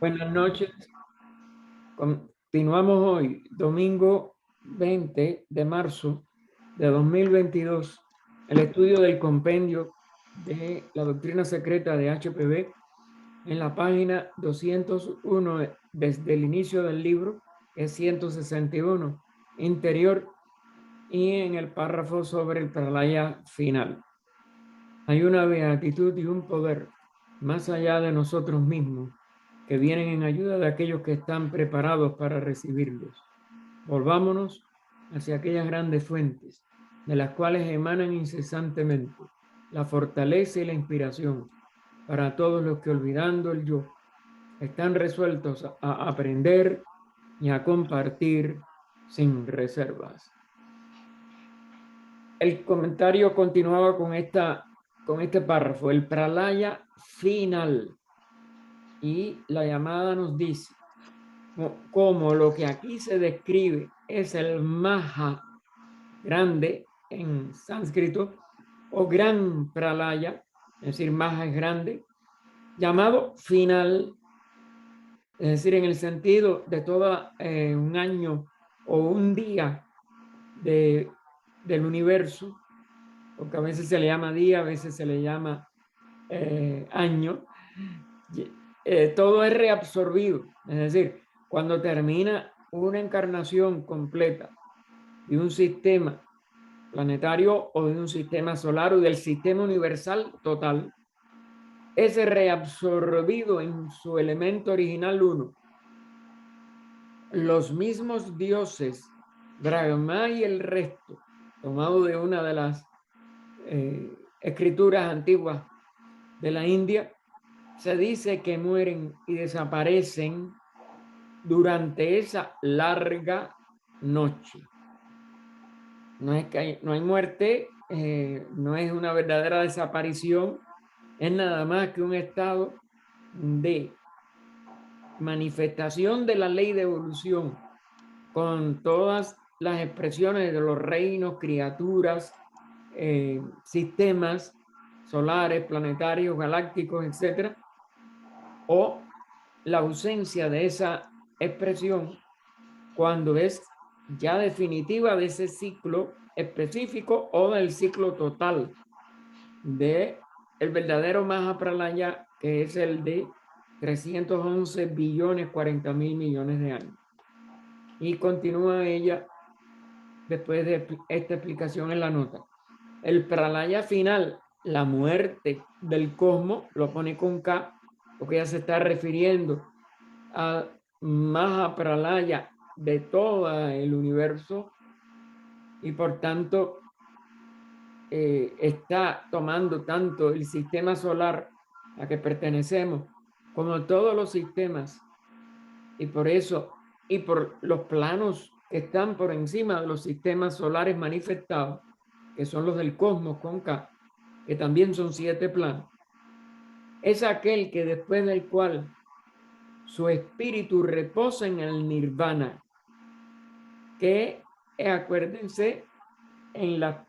Buenas noches. Continuamos hoy, domingo 20 de marzo de 2022, el estudio del compendio de la doctrina secreta de HPB en la página 201 desde el inicio del libro, que es 161 interior, y en el párrafo sobre el pralaya final. Hay una beatitud y un poder más allá de nosotros mismos que vienen en ayuda de aquellos que están preparados para recibirlos. Volvámonos hacia aquellas grandes fuentes de las cuales emanan incesantemente la fortaleza y la inspiración para todos los que, olvidando el yo, están resueltos a aprender y a compartir sin reservas. El comentario continuaba con este párrafo, el pralaya final. Y la llamada nos dice, como lo que aquí se describe es el maha grande en sánscrito, o gran pralaya, es decir, maha es grande, llamado final, es decir, en el sentido de todo un año o un día del universo, porque a veces se le llama día, a veces se le llama año. Todo es reabsorbido, es decir, cuando termina una encarnación completa de un sistema planetario o de un sistema solar o del sistema universal total, es reabsorbido en su elemento original uno. Los mismos dioses, Brahma y el resto, tomado de una de las escrituras antiguas de la India, se dice que mueren y desaparecen durante esa larga noche. No es que no hay muerte, no es una verdadera desaparición, es nada más que un estado de manifestación de la ley de evolución con todas las expresiones de los reinos, criaturas, sistemas solares, planetarios, galácticos, etcétera, o la ausencia de esa expresión cuando es ya definitiva de ese ciclo específico o del ciclo total de el verdadero Mahapralaya, que es el de 311 billones 40 mil millones de años. Y continúa ella después de esta explicación en la nota. El pralaya final, la muerte del cosmos, lo pone con K, porque ya se está refiriendo a Mahapralaya de todo el universo y por tanto está tomando tanto el sistema solar a que pertenecemos como todos los sistemas, y por eso y por los planos que están por encima de los sistemas solares manifestados, que son los del cosmos con K, que también son 7 planos, es aquel que después del cual su espíritu reposa en el nirvana, que acuérdense, en las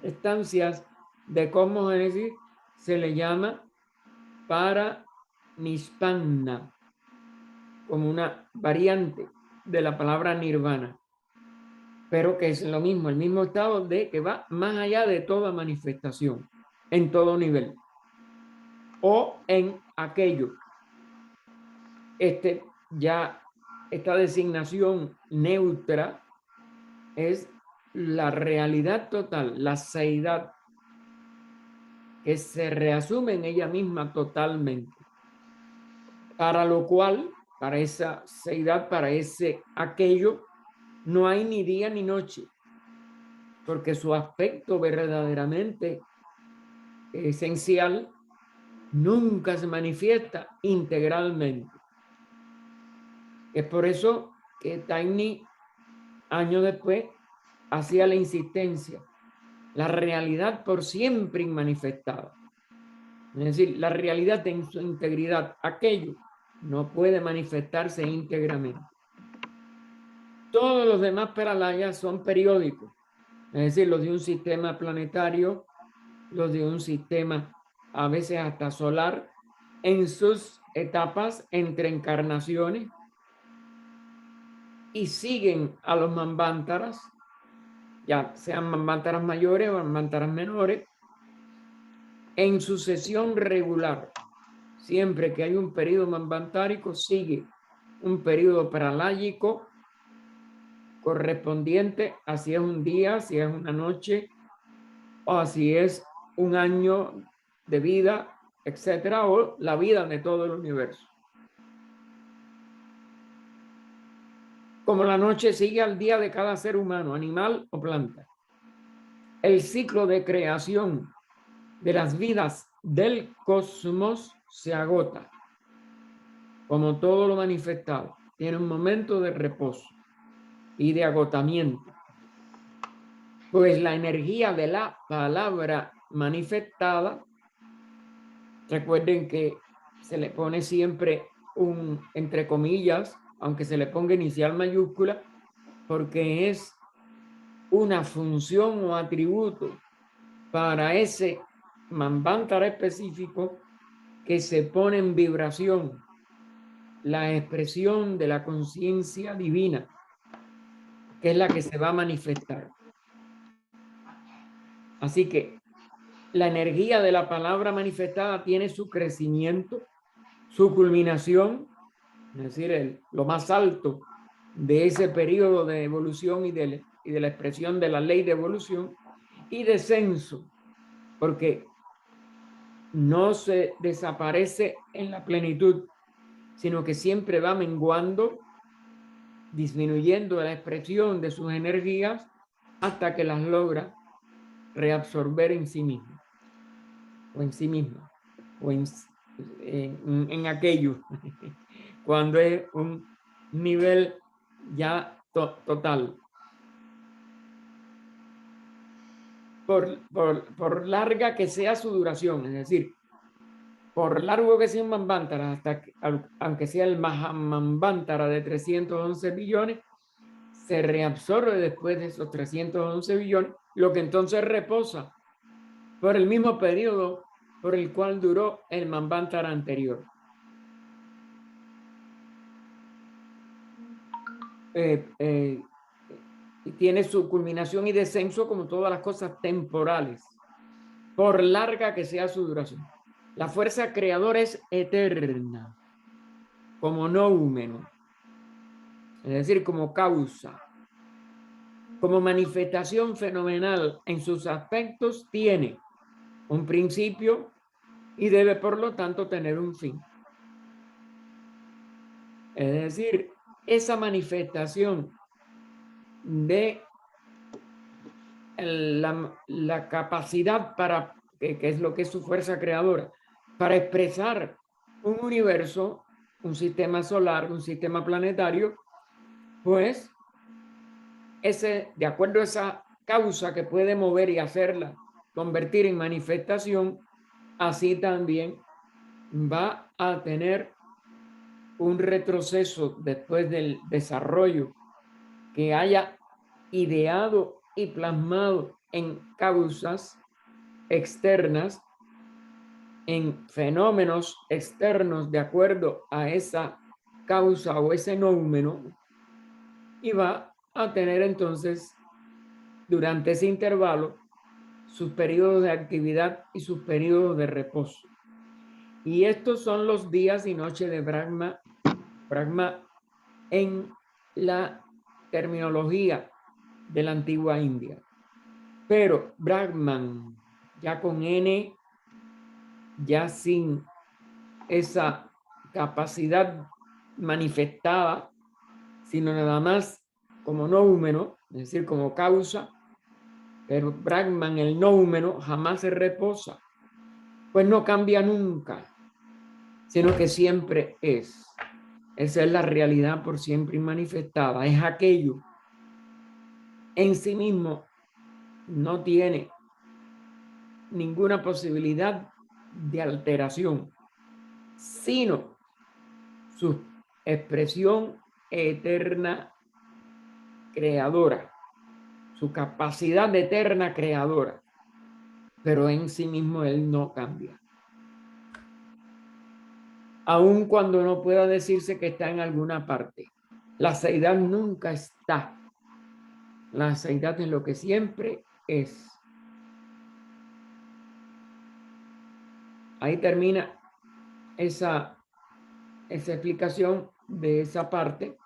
estancias de cosmogénesis se le llama para nispanna, como una variante de la palabra nirvana, pero que es lo mismo, el mismo estado de que va más allá de toda manifestación, en todo nivel, o en aquello. Esta designación neutra es la realidad total, la seidad, que se reasume en ella misma totalmente. Para lo cual, para esa seidad, para ese aquello, no hay ni día ni noche, porque su aspecto verdaderamente esencial nunca se manifiesta integralmente. Es por eso que Taini, años después, hacía la insistencia, la realidad por siempre inmanifestada. Es decir, la realidad en su integridad, aquello no puede manifestarse íntegramente. Todos los demás paralayas son periódicos, es decir, los de un sistema planetario, los de un sistema a veces hasta solar, en sus etapas entre encarnaciones y siguen a los manvántaras, ya sean manvántaras mayores o manvántaras menores, en sucesión regular. Siempre que hay un periodo manvantárico, sigue un periodo praláyico correspondiente a si es un día, si es una noche, o si es un año de vida, etcétera, o la vida de todo el universo. Como la noche sigue al día de cada ser humano, animal o planta. El ciclo de creación de las vidas del cosmos se agota. Como todo lo manifestado, tiene un momento de reposo y de agotamiento. Pues la energía de la palabra manifestada, recuerden que se le pone siempre un, entre comillas, aunque se le ponga inicial mayúscula, porque es una función o atributo para ese manvantara específico que se pone en vibración, la expresión de la conciencia divina, que es la que se va a manifestar. Así que la energía de la palabra manifestada tiene su crecimiento, su culminación, es decir, lo más alto de ese periodo de evolución y de la expresión de la ley de evolución, y descenso, porque no se desaparece en la plenitud, sino que siempre va menguando, disminuyendo la expresión de sus energías hasta que las logra reabsorber en sí mismo, o en sí misma, o en aquello, cuando es un nivel ya total. Por larga que sea su duración, es decir, por largo que sea un manvántara, aunque sea el Mahamanvántara de 311 billones, se reabsorbe después de esos 311 billones, lo que entonces reposa por el mismo periodo por el cual duró el manvántara anterior. Tiene su culminación y descenso como todas las cosas temporales, por larga que sea su duración. La fuerza creadora es eterna, como noumeno, es decir, como causa. Como manifestación fenomenal en sus aspectos, tiene un principio y debe, por lo tanto, tener un fin. Es decir, esa manifestación de la capacidad para, que es lo que es su fuerza creadora, para expresar un universo, un sistema solar, un sistema planetario, pues de acuerdo a esa causa que puede mover y hacerla convertir en manifestación, así también va a tener un retroceso después del desarrollo que haya ideado y plasmado en causas externas, en fenómenos externos de acuerdo a esa causa o ese noumeno, y va a tener entonces durante ese intervalo sus periodos de actividad y sus periodos de reposo. Y estos son los días y noches de Brahma en la terminología de la antigua India. Pero Brahman, ya con N, ya sin esa capacidad manifestada, sino nada más como noumeno, es decir, como causa, pero Brahman, el noumeno, jamás se reposa, pues no cambia nunca, sino que siempre es. Esa es la realidad por siempre manifestada. Es aquello en sí mismo, no tiene ninguna posibilidad de alteración, sino su expresión eterna creadora, su capacidad eterna creadora, pero en sí mismo él no cambia. aun cuando no pueda decirse que está en alguna parte. La seidad nunca está. La seidad es lo que siempre es. Ahí termina esa explicación de esa parte,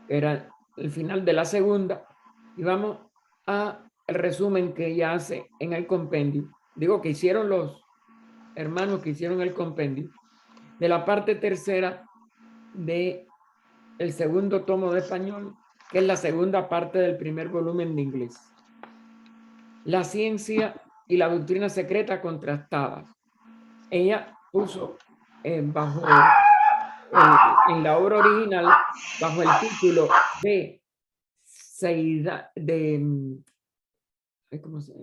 que era el final de la segunda, y vamos a el resumen que ella hace en el compendio. Digo que hicieron los hermanos que hicieron el compendio de la parte tercera de el segundo tomo de español, que es la segunda parte del primer volumen de inglés. La ciencia y la doctrina secreta contrastadas. Ella puso bajo en la obra original, bajo el título de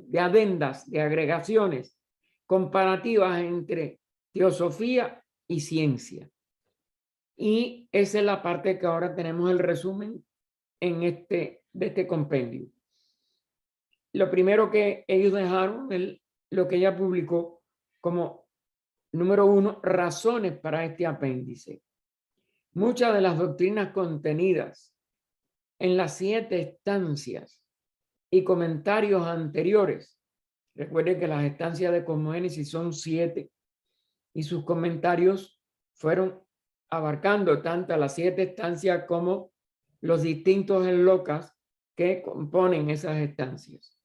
de adendas, de agregaciones comparativas entre teosofía y ciencia. Y esa es la parte que ahora tenemos el resumen de este compendio. Lo primero que ellos dejaron, lo que ella publicó como número 1, razones para este apéndice. Muchas de las doctrinas contenidas en las 7 estancias y comentarios anteriores. Recuerden que las estancias de Cosmogénesis son 7 y sus comentarios fueron abarcando tanto las 7 estancias como los distintos enlocas que componen esas estancias.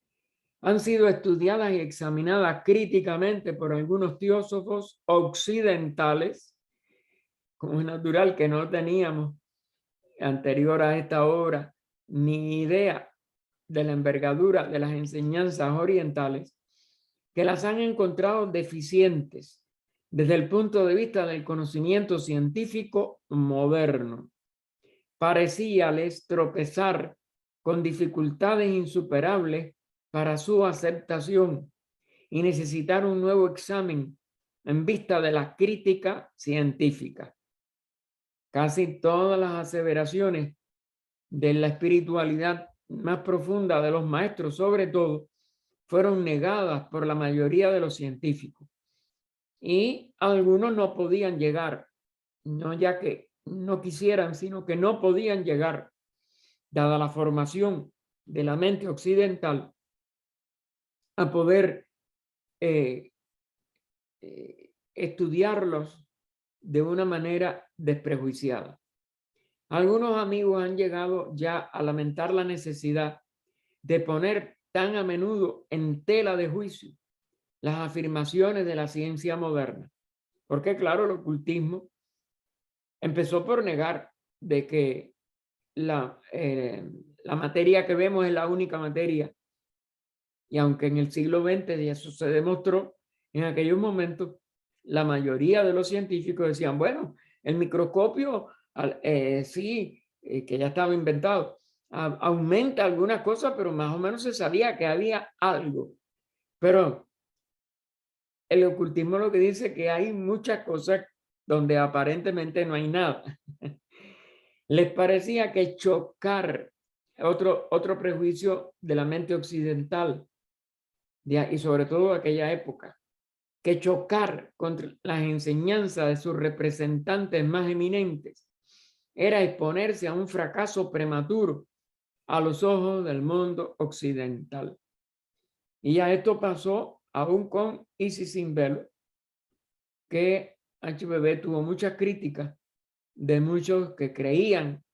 Han sido estudiadas y examinadas críticamente por algunos teósofos occidentales, como es natural que no teníamos anterior a esta obra ni idea de la envergadura de las enseñanzas orientales, que las han encontrado deficientes desde el punto de vista del conocimiento científico moderno. Parecíales tropezar con dificultades insuperables para su aceptación y necesitar un nuevo examen en vista de la crítica científica. Casi todas las aseveraciones de la espiritualidad más profunda de los maestros, sobre todo, fueron negadas por la mayoría de los científicos. Y algunos no podían llegar, no ya que no quisieran, sino que no podían llegar, dada la formación de la mente occidental, a poder estudiarlos de una manera desprejuiciada. Algunos amigos han llegado ya a lamentar la necesidad de poner tan a menudo en tela de juicio las afirmaciones de la ciencia moderna. Porque claro, el ocultismo empezó por negar de que la materia que vemos es la única materia. Y aunque en el siglo XX eso se demostró, en aquellos momentos la mayoría de los científicos decían, bueno, el microscopio sí, que ya estaba inventado, aumenta algunas cosas, pero más o menos se sabía que había algo. Pero el ocultismo lo que dice que hay muchas cosas donde aparentemente no hay nada. Les parecía que chocar, otro prejuicio de la mente occidental, y sobre todo de aquella época, que chocar contra las enseñanzas de sus representantes más eminentes era exponerse a un fracaso prematuro a los ojos del mundo occidental. Y ya esto pasó aún con Isis Sin Velo, que HBB tuvo muchas críticas de muchos que creían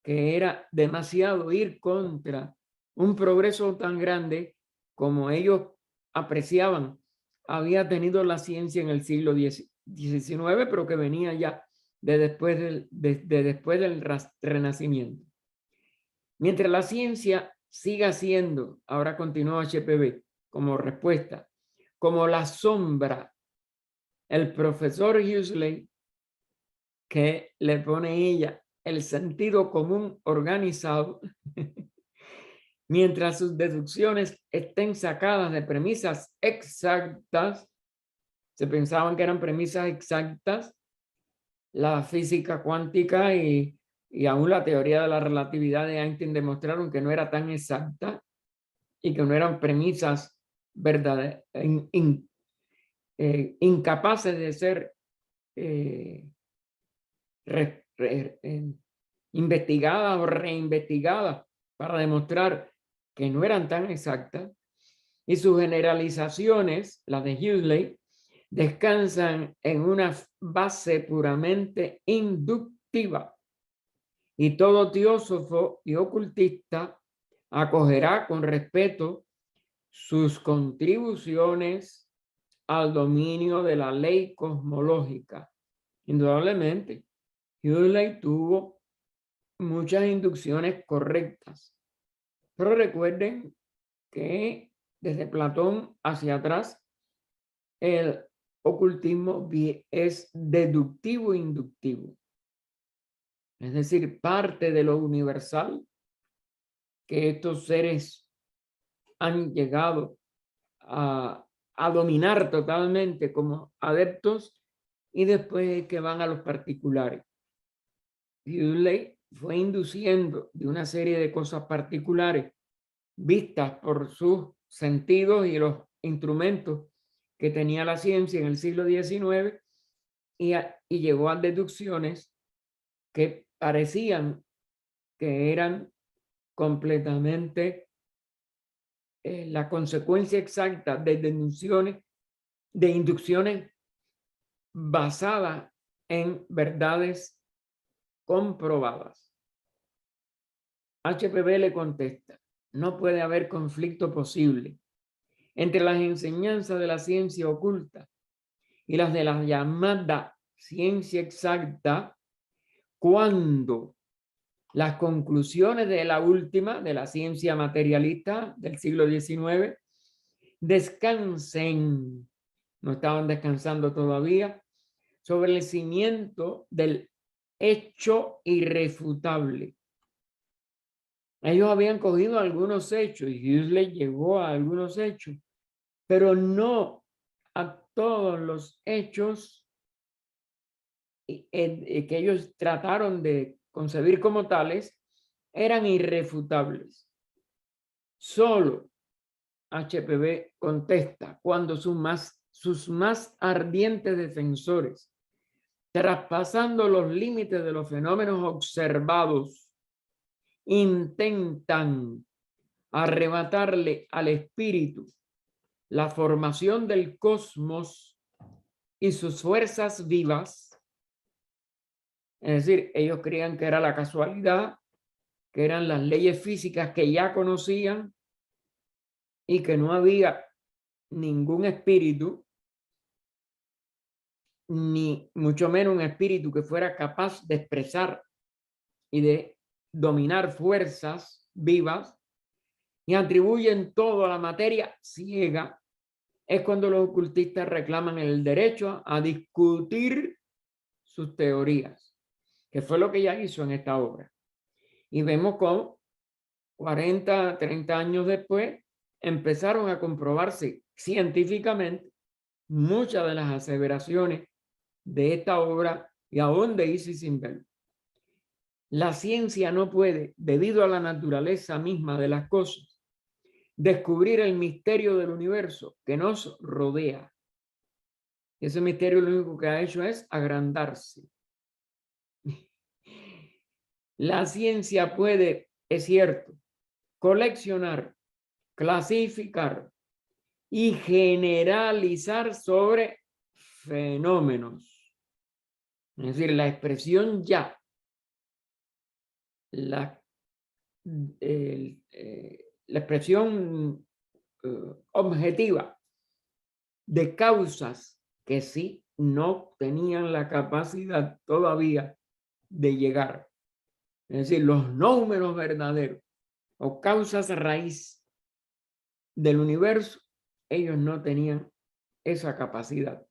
que era demasiado ir contra un progreso tan grande como ellos apreciaban había tenido la ciencia en el siglo XIX, pero que venía ya después del Renacimiento. Mientras la ciencia siga siendo, ahora continúa HPB como respuesta, como la sombra, el profesor Huxley, que le pone ella el sentido común organizado, mientras sus deducciones estén sacadas de premisas exactas, se pensaban que eran premisas exactas, la física cuántica y aún la teoría de la relatividad de Einstein demostraron que no era tan exacta y que no eran premisas verdaderas, incapaces de ser investigadas o reinvestigadas para demostrar que no eran tan exactas, y sus generalizaciones, las de Huxley, descansan en una base puramente inductiva, y todo teósofo y ocultista acogerá con respeto sus contribuciones al dominio de la ley cosmológica. Indudablemente, Huxley tuvo muchas inducciones correctas, pero recuerden que desde Platón hacia atrás, el ocultismo es deductivo e inductivo. Es decir, parte de lo universal que estos seres han llegado a dominar totalmente como adeptos, y después que van a los particulares. Huxley fue induciendo de una serie de cosas particulares vistas por sus sentidos y los instrumentos que tenía la ciencia en el siglo XIX, y llegó a deducciones que parecían que eran completamente la consecuencia exacta de deducciones, de inducciones basadas en verdades comprobadas. HPB le contesta: no puede haber conflicto posible entre las enseñanzas de la ciencia oculta y las de la llamada ciencia exacta, cuando las conclusiones de la última, de la ciencia materialista del siglo XIX, descansen, no estaban descansando todavía, sobre el cimiento del hecho irrefutable. Ellos habían cogido algunos hechos, y Huxley llegó a algunos hechos, pero no a todos los hechos que ellos trataron de concebir como tales eran irrefutables. Solo HPB contesta cuando sus más ardientes defensores, traspasando los límites de los fenómenos observados, intentan arrebatarle al espíritu la formación del cosmos y sus fuerzas vivas. Es decir, ellos creían que era la casualidad, que eran las leyes físicas que ya conocían, y que no había ningún espíritu, ni mucho menos un espíritu que fuera capaz de expresar y de dominar fuerzas vivas, y atribuyen todo a la materia ciega. Es cuando los ocultistas reclaman el derecho a discutir sus teorías, que fue lo que ella hizo en esta obra. Y vemos cómo 40, 30 años después empezaron a comprobarse científicamente muchas de las aseveraciones de esta obra, y aún de Isis Simbel. La ciencia no puede, debido a la naturaleza misma de las cosas, descubrir el misterio del universo que nos rodea. Ese misterio lo único que ha hecho es agrandarse. La ciencia puede, es cierto, coleccionar, clasificar y generalizar sobre fenómenos. Es decir, la expresión ya, la expresión objetiva de causas que sí no tenían la capacidad todavía de llegar. Es decir, los números verdaderos o causas raíz del universo, ellos no tenían esa capacidad.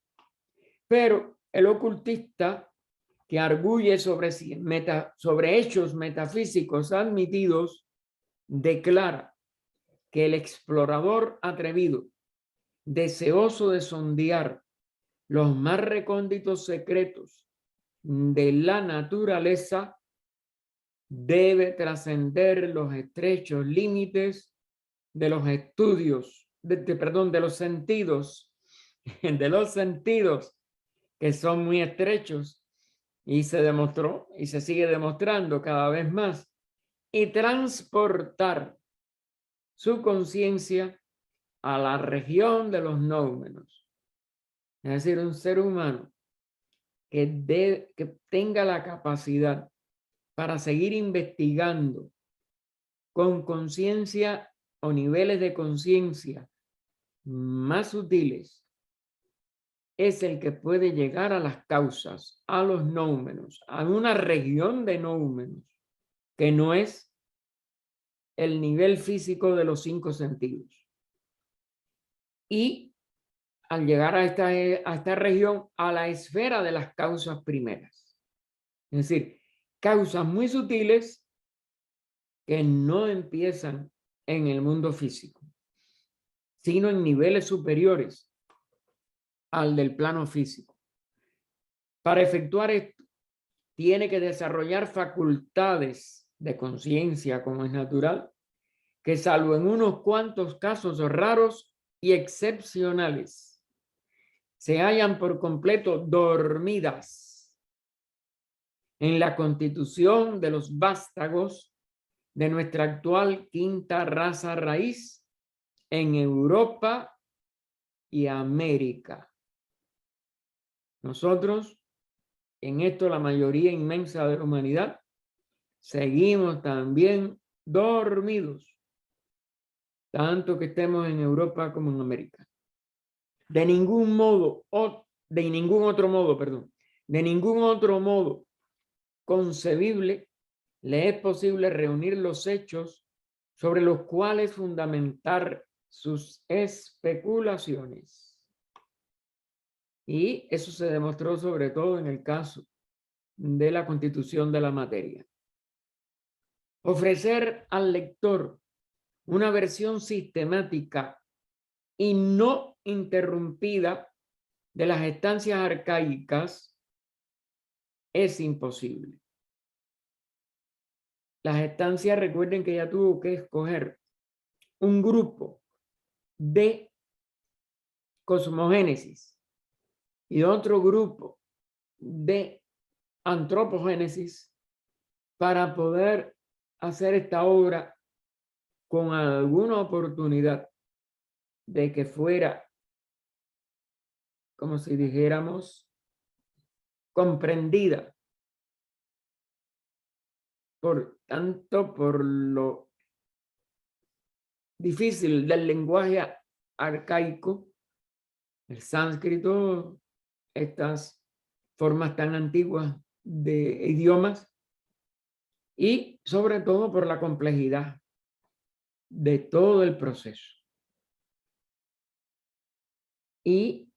Pero el ocultista, que arguye sobre hechos metafísicos admitidos, declara que el explorador atrevido, deseoso de sondear los más recónditos secretos de la naturaleza, debe trascender los estrechos límites de los estudios, de los sentidos, que son muy estrechos, y se demostró y se sigue demostrando cada vez más, y transportar su conciencia a la región de los nóumenos. Es decir, un ser humano que tenga la capacidad para seguir investigando con conciencia o niveles de conciencia más sutiles, es el que puede llegar a las causas, a los nóumenos, a una región de nóumenos, que no es el nivel físico de los 5 sentidos. Y al llegar a esta región, a la esfera de las causas primeras. Es decir, causas muy sutiles que no empiezan en el mundo físico, sino en niveles superiores al del plano físico. Para efectuar esto, tiene que desarrollar facultades de conciencia, como es natural, que salvo en unos cuantos casos raros y excepcionales, se hallan por completo dormidas en la constitución de los vástagos de nuestra actual quinta raza raíz en Europa y América. Nosotros, en esto la mayoría inmensa de la humanidad, seguimos también dormidos, tanto que estemos en Europa como en América. De ningún modo, de ningún otro modo concebible le es posible reunir los hechos sobre los cuales fundamentar sus especulaciones. Y eso se demostró sobre todo en el caso de la constitución de la materia. Ofrecer al lector una versión sistemática y no interrumpida de las estancias arcaicas es imposible. Las estancias, recuerden que ya tuvo que escoger un grupo de cosmogénesis y otro grupo de antropogénesis para poder hacer esta obra con alguna oportunidad de que fuera, como si dijéramos, comprendida por lo difícil del lenguaje arcaico, el sánscrito, estas formas tan antiguas de idiomas, y sobre todo por la complejidad de todo el proceso. Y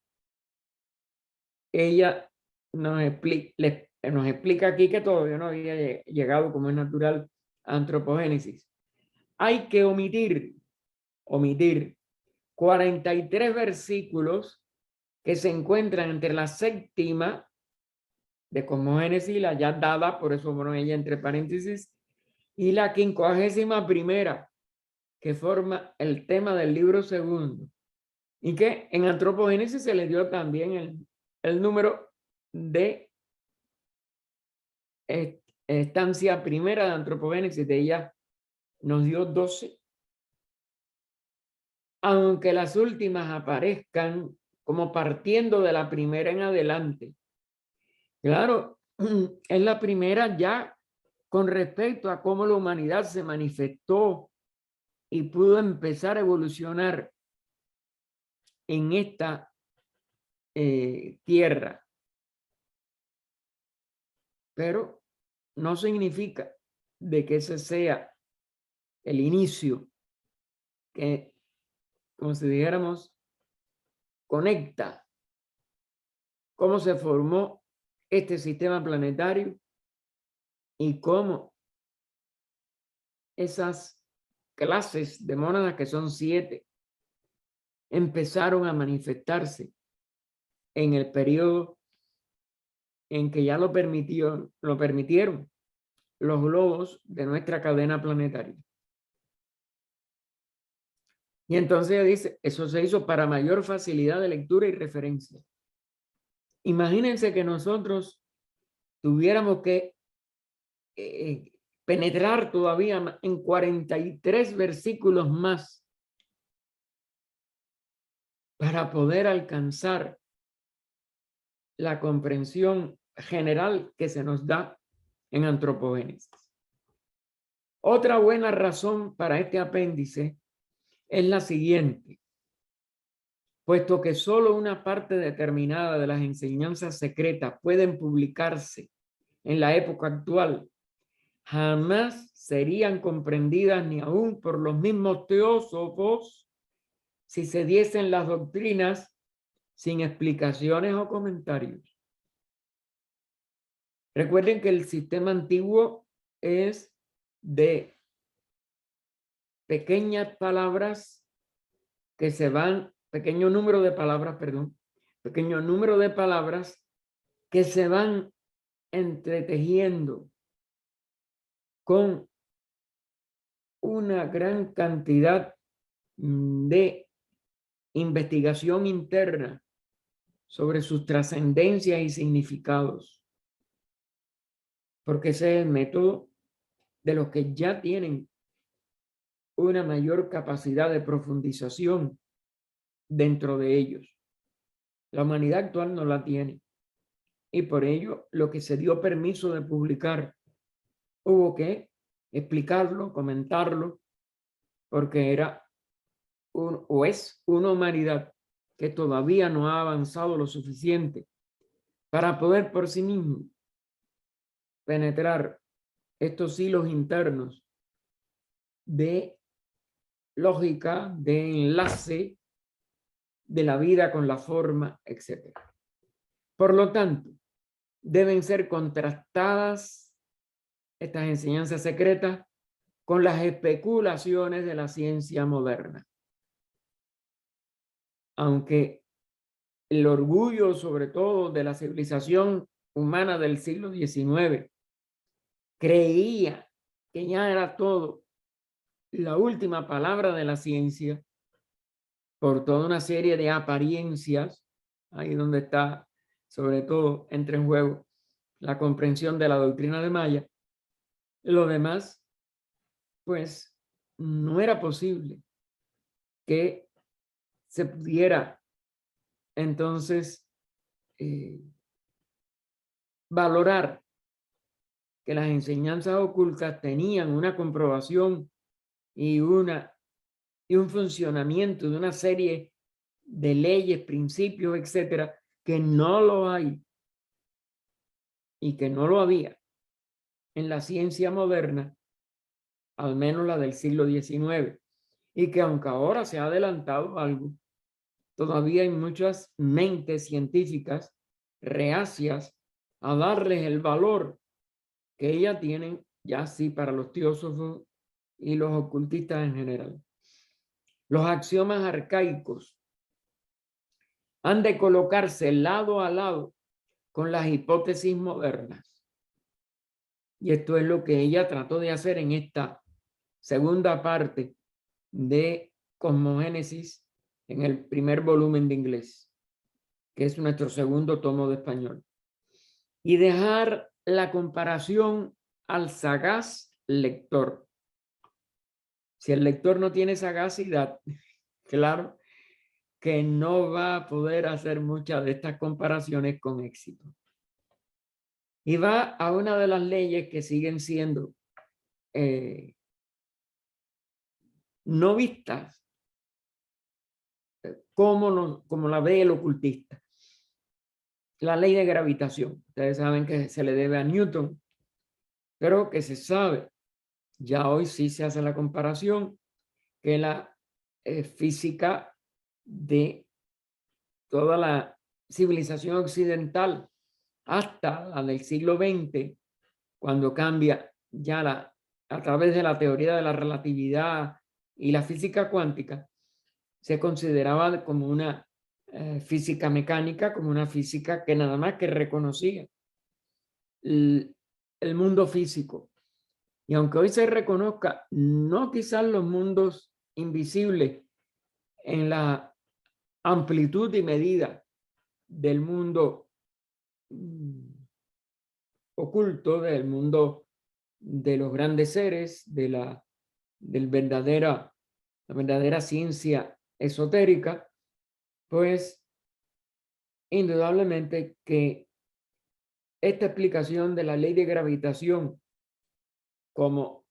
ella nos explica aquí que todavía no había llegado, como es natural, a antropogénesis. Hay que omitir 43 versículos que se encuentran entre la séptima de cosmogénesis, la ya dada, por eso bueno, ella entre paréntesis, y la 51ª, que forma el tema del libro segundo, y que en antropogénesis se le dio también el número de estancia primera de antropogénesis. De ella nos dio 12, aunque las últimas aparezcan como partiendo de la primera en adelante. Claro, es la primera ya con respecto a cómo la humanidad se manifestó y pudo empezar a evolucionar en esta tierra. Pero no significa de que ese sea el inicio que, como si dijéramos, conecta cómo se formó este sistema planetario y cómo esas clases de mónadas, que son 7, empezaron a manifestarse en el periodo en que ya lo permitieron los globos de nuestra cadena planetaria. Y entonces ella dice, eso se hizo para mayor facilidad de lectura y referencia. Imagínense que nosotros tuviéramos que penetrar todavía en 43 versículos más para poder alcanzar la comprensión general que se nos da en Antropogénesis. Otra buena razón para este apéndice es la siguiente. Puesto que solo una parte determinada de las enseñanzas secretas pueden publicarse en la época actual, jamás serían comprendidas ni aún por los mismos teósofos si se diesen las doctrinas sin explicaciones o comentarios. Recuerden que el sistema antiguo es de pequeñas palabras que se van, pequeño número de palabras, perdón, pequeño número de palabras que se van entretejiendo con una gran cantidad de investigación interna sobre sus trascendencias y significados. Porque ese es el método de los que ya tienen una mayor capacidad de profundización dentro de ellos. La humanidad actual no la tiene. Y por ello, lo que se dio permiso de publicar, hubo que explicarlo, comentarlo, porque era o es una humanidad que todavía no ha avanzado lo suficiente para poder por sí mismo penetrar estos hilos internos de lógica, de enlace de la vida con la forma, etc. Por lo tanto, deben ser contrastadas estas enseñanzas secretas con las especulaciones de la ciencia moderna. Aunque el orgullo, sobre todo, de la civilización humana del siglo XIX, creía que ya era todo la última palabra de la ciencia, por toda una serie de apariencias, ahí donde está, sobre todo, entra en juego la comprensión de la doctrina de Maya. Lo demás, pues, no era posible que se pudiera entonces valorar que las enseñanzas ocultas tenían una comprobación y un funcionamiento de una serie de leyes, principios, etcétera, que no lo hay y que no lo había en la ciencia moderna, al menos la del siglo XIX, y que aunque ahora se ha adelantado algo, todavía hay muchas mentes científicas reacias a darles el valor que ellas tienen, ya sí, para los teósofos y los ocultistas en general. Los axiomas arcaicos han de colocarse lado a lado con las hipótesis modernas. Y esto es lo que ella trató de hacer en esta segunda parte de Cosmogénesis, en el primer volumen de inglés, que es nuestro segundo tomo de español. Y dejar la comparación al sagaz lector. Si el lector no tiene sagacidad, claro que no va a poder hacer muchas de estas comparaciones con éxito. Y va a una de las leyes que siguen siendo no vistas como la ve el ocultista. La ley de gravitación. Ustedes saben que se le debe a Newton, pero que se sabe, ya hoy sí se hace la comparación, que la física de toda la civilización occidental hasta la del siglo XX, cuando cambia ya a través de la teoría de la relatividad y la física cuántica, se consideraba como una física mecánica, como una física que nada más que reconocía el mundo físico. Y aunque hoy se reconozca, no quizás los mundos invisibles en la amplitud y medida del mundo oculto del mundo de los grandes seres, de la verdadera ciencia esotérica, pues indudablemente que esta explicación de la ley de gravitación como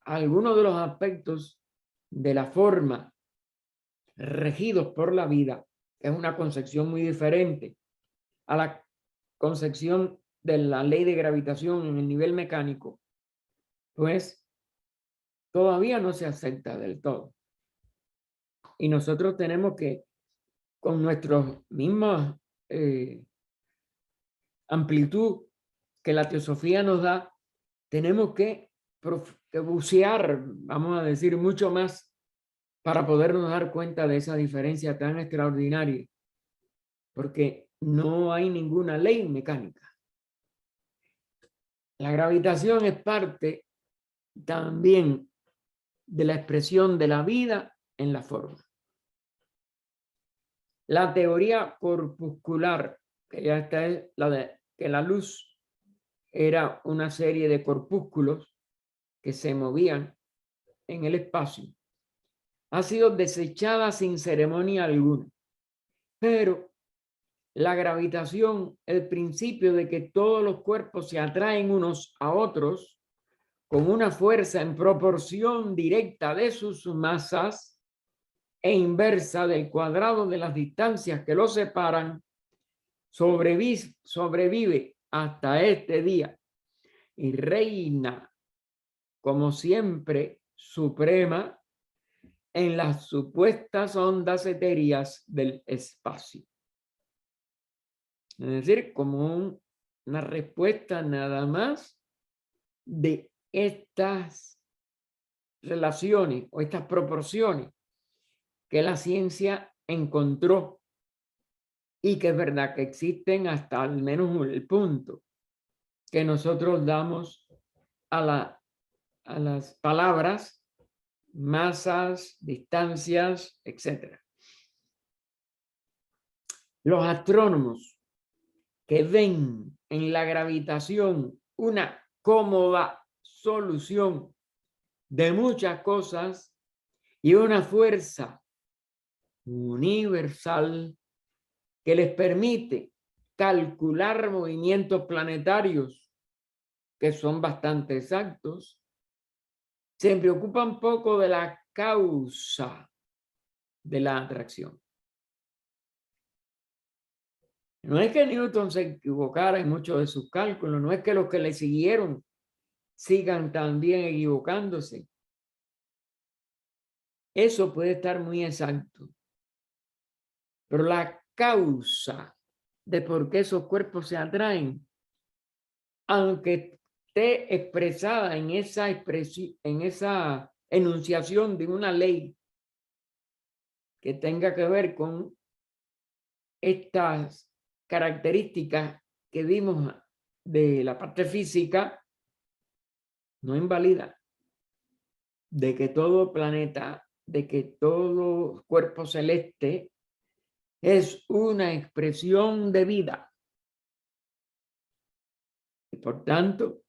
algunos de los aspectos de la forma regidos por la vida es una concepción muy diferente a la concepción de la ley de gravitación en el nivel mecánico, pues todavía no se acepta del todo. Y nosotros tenemos que, con nuestra misma amplitud que la teosofía nos da, tenemos que bucear, vamos a decir, mucho más para podernos dar cuenta de esa diferencia tan extraordinaria, porque no hay ninguna ley mecánica. La gravitación es parte también de la expresión de la vida en la forma. La teoría corpuscular, que ya está, es la de que la luz era una serie de corpúsculos que se movían en el espacio, ha sido desechada sin ceremonia alguna. Pero la gravitación, el principio de que todos los cuerpos se atraen unos a otros con una fuerza en proporción directa de sus masas e inversa del cuadrado de las distancias que los separan, sobrevive hasta este día y reina como siempre suprema en las supuestas ondas etéreas del espacio. Es decir, como una respuesta nada más de estas relaciones o estas proporciones que la ciencia encontró y que es verdad que existen hasta al menos el punto que nosotros damos a las palabras, masas, distancias, etc. Los astrónomos que ven en la gravitación una cómoda solución de muchas cosas y una fuerza universal que les permite calcular movimientos planetarios que son bastante exactos, se preocupan poco de la causa de la atracción. No es que Newton se equivocara en muchos de sus cálculos, no es que los que le siguieron sigan también equivocándose. Eso puede estar muy exacto. Pero la causa de por qué esos cuerpos se atraen, aunque esté expresada en esa enunciación de una ley que tenga que ver con estas características que vimos de la parte física, no invalida de que todo planeta, de que todo cuerpo celeste es una expresión de vida. Y por tanto,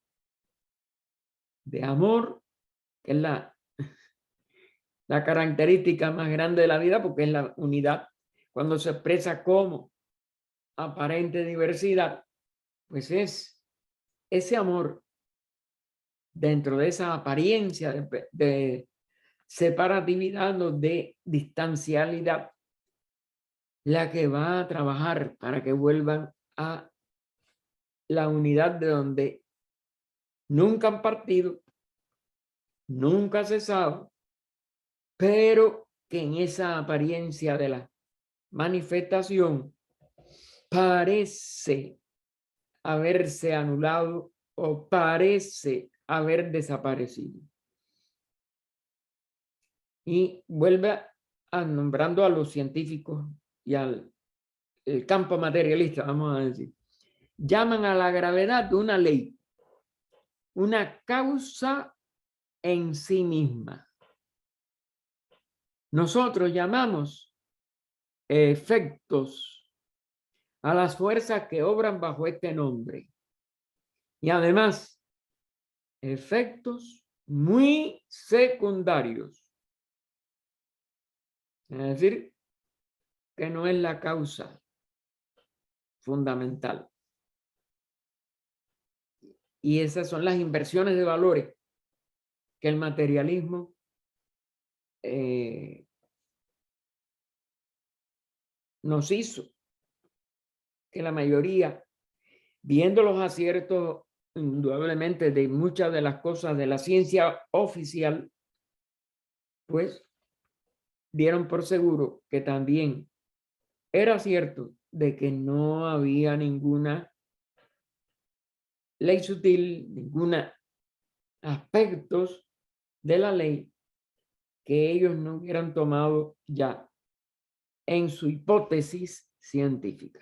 de amor, que es la característica más grande de la vida, porque es la unidad. Cuando se expresa como aparente diversidad, pues es ese amor dentro de esa apariencia de separatividad o de distancialidad, la que va a trabajar para que vuelvan a la unidad de donde nunca han partido, nunca cesado, pero que en esa apariencia de la manifestación parece haberse anulado o parece haber desaparecido. Y vuelve a nombrando a los científicos y al el campo materialista, vamos a decir. Llaman a la gravedad una ley, una causa en sí misma. Nosotros llamamos efectos a las fuerzas que obran bajo este nombre. Y además, efectos muy secundarios. Es decir, que no es la causa fundamental. Y esas son las inversiones de valores que el materialismo nos hizo. Que la mayoría, viendo los aciertos indudablemente de muchas de las cosas de la ciencia oficial, pues dieron por seguro que también era cierto de que no había ninguna ley sutil, ninguna aspectos de la ley que ellos no hubieran tomado ya en su hipótesis científica.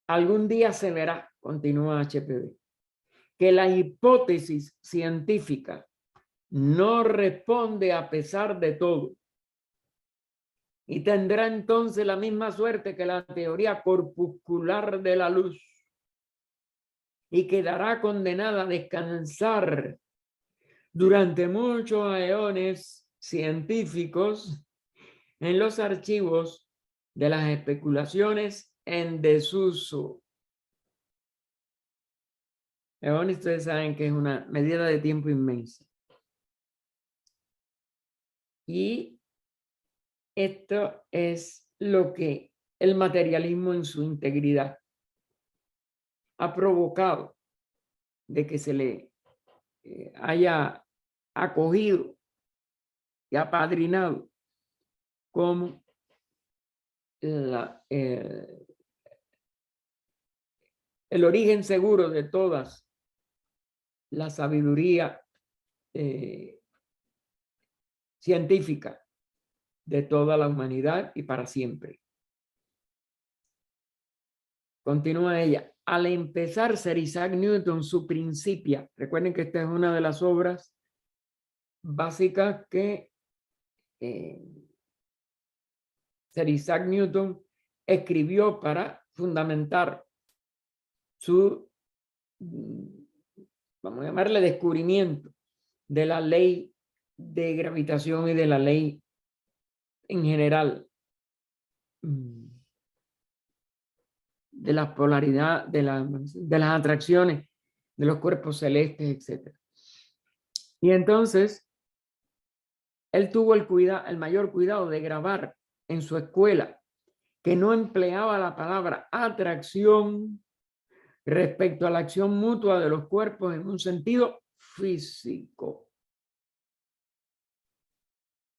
Algún día se verá, continúa HPV, que la hipótesis científica no responde a pesar de todo y tendrá entonces la misma suerte que la teoría corpuscular de la luz y quedará condenada a descansar durante muchos eones científicos en los archivos de las especulaciones en desuso. Eones, ustedes saben que es una medida de tiempo inmensa. Y esto es lo que el materialismo en su integridad ha provocado, de que se le haya acogido y apadrinado como el origen seguro de todas la sabiduría científica de toda la humanidad y para siempre. Continúa ella. Al empezar Sir Isaac Newton su Principia, recuerden que esta es una de las obras básicas que Sir Isaac Newton escribió para fundamentar su, vamos a llamarle, descubrimiento de la ley de gravitación y de la ley en general de la polaridad, de las atracciones de los cuerpos celestes, etc. Y entonces, él tuvo el mayor cuidado de grabar en su escuela que no empleaba la palabra atracción respecto a la acción mutua de los cuerpos en un sentido físico.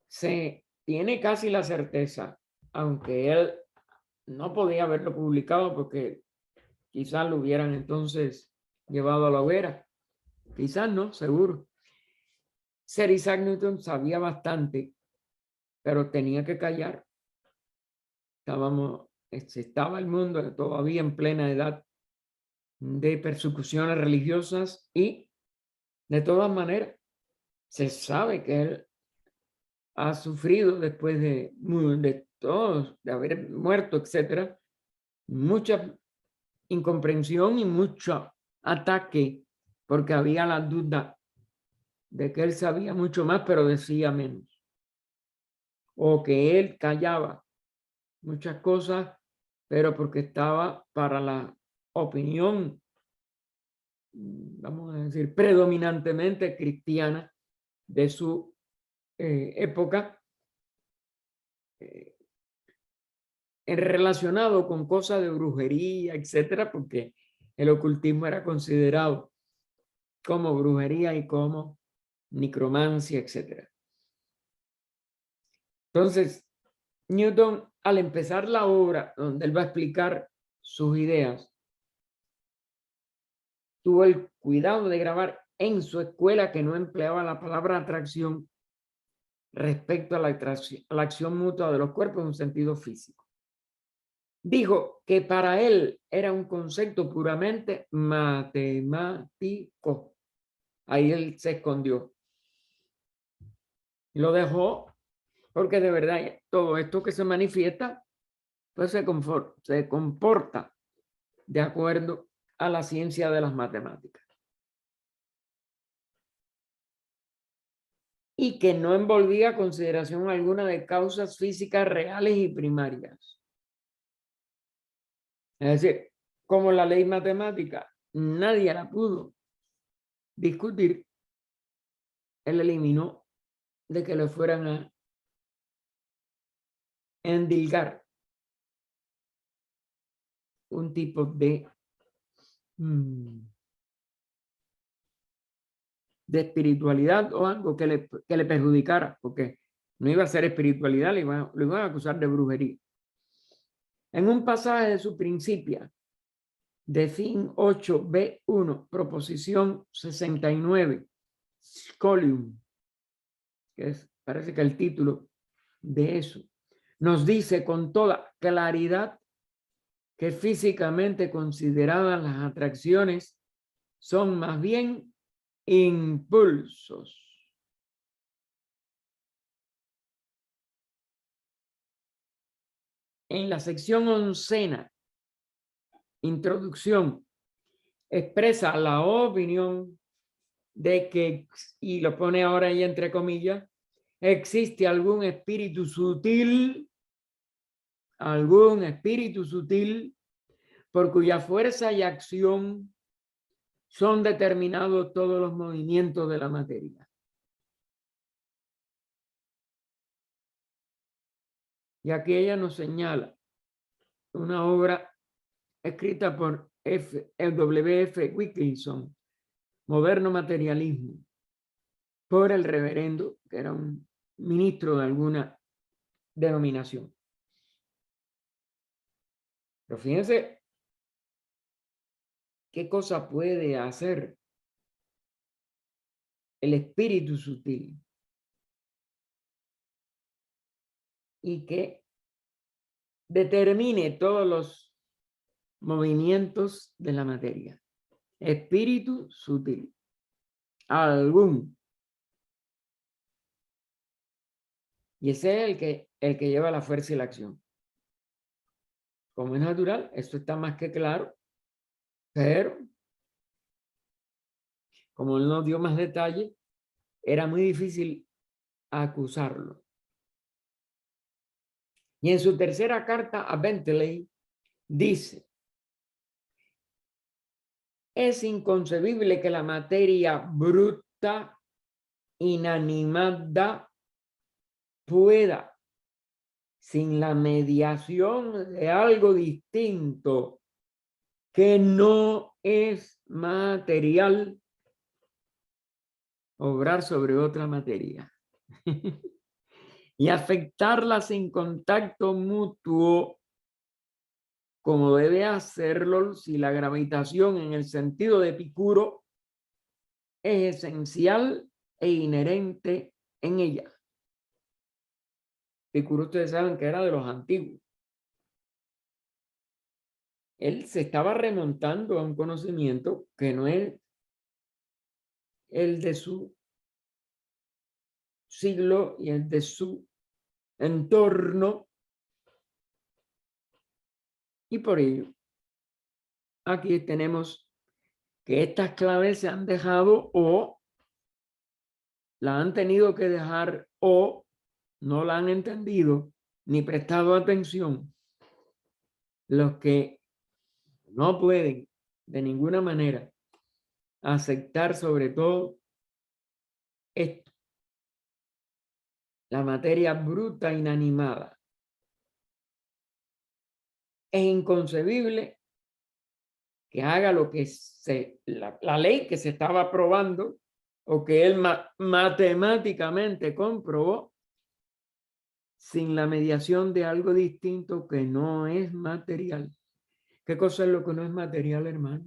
Se tiene casi la certeza, aunque él no podía haberlo publicado porque quizás lo hubieran entonces llevado a la hoguera. Quizás no, seguro. Sir Isaac Newton sabía bastante, pero tenía que callar. Estaba el mundo todavía en plena edad de persecuciones religiosas y de todas maneras se sabe que él ha sufrido después de todos, de haber muerto, etcétera, mucha incomprensión y mucho ataque porque había la duda de que él sabía mucho más pero decía menos, o que él callaba muchas cosas pero porque estaba para la opinión, vamos a decir, predominantemente cristiana de su época, relacionado con cosas de brujería, etcétera, porque el ocultismo era considerado como brujería y como necromancia, etcétera. Entonces, Newton, al empezar la obra donde él va a explicar sus ideas, tuvo el cuidado de grabar en su escuela que no empleaba la palabra atracción respecto a la acción mutua de los cuerpos en un sentido físico. Dijo que para él era un concepto puramente matemático. Ahí él se escondió. Lo dejó porque de verdad todo esto que se manifiesta, pues se comporta de acuerdo a la ciencia de las matemáticas. Y que no envolvía consideración alguna de causas físicas reales y primarias. Es decir, como la ley matemática nadie la pudo discutir, él eliminó de que le fueran a endilgar un tipo de espiritualidad o algo que le perjudicara, porque no iba a ser espiritualidad, lo iban a acusar de brujería. En un pasaje de su Principia, de fin 8b1, proposición 69, Scholium, que parece que el título de eso, nos dice con toda claridad que físicamente consideradas las atracciones son más bien impulsos. En la sección oncena, introducción, expresa la opinión de que, y lo pone ahora ahí entre comillas, existe algún espíritu sutil por cuya fuerza y acción son determinados todos los movimientos de la materia. Y aquí ella nos señala una obra escrita por W.F. Wilkinson, Moderno Materialismo, por el reverendo, que era un ministro de alguna denominación. Pero fíjense qué cosa puede hacer el espíritu sutil y que determine todos los movimientos de la materia. Espíritu sutil. Algún. Y ese es el que lleva la fuerza y la acción. Como es natural, esto está más que claro, pero como él nos dio más detalle, era muy difícil acusarlo. Y en su tercera carta a Bentley dice: es inconcebible que la materia bruta, inanimada, pueda, sin la mediación de algo distinto que no es material, obrar sobre otra materia y afectarla sin contacto mutuo, como debe hacerlo si la gravitación en el sentido de Epicuro es esencial e inherente en ella. Epicuro, ustedes saben que era de los antiguos. Él se estaba remontando a un conocimiento que no es el de su siglo y el de su entorno. Y por ello, aquí tenemos que estas claves se han dejado o la han tenido que dejar o no la han entendido ni prestado atención los que no pueden de ninguna manera aceptar sobre todo esto, la materia bruta inanimada. Es inconcebible que haga lo que la ley que se estaba aprobando o que él matemáticamente comprobó sin la mediación de algo distinto que no es material. ¿Qué cosa es lo que no es material, hermano?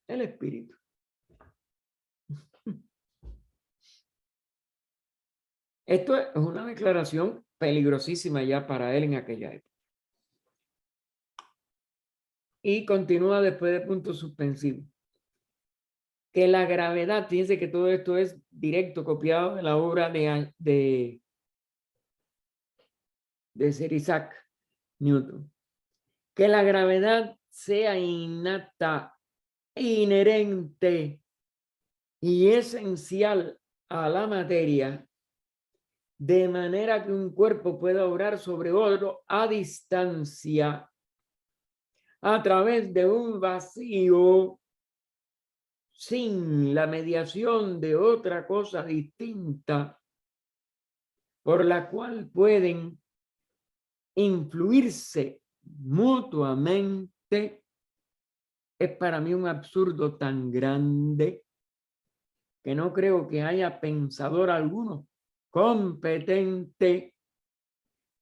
El espíritu. Esto es una declaración peligrosísima ya para él en aquella época. Y continúa después de punto suspensivo. Que la gravedad, fíjense que todo esto es directo, copiado de la obra de de Sir Isaac Newton. Que la gravedad sea innata, inherente y esencial a la materia, de manera que un cuerpo pueda obrar sobre otro a distancia, a través de un vacío, sin la mediación de otra cosa distinta, por la cual pueden influirse mutuamente, es para mí un absurdo tan grande que no creo que haya pensador alguno competente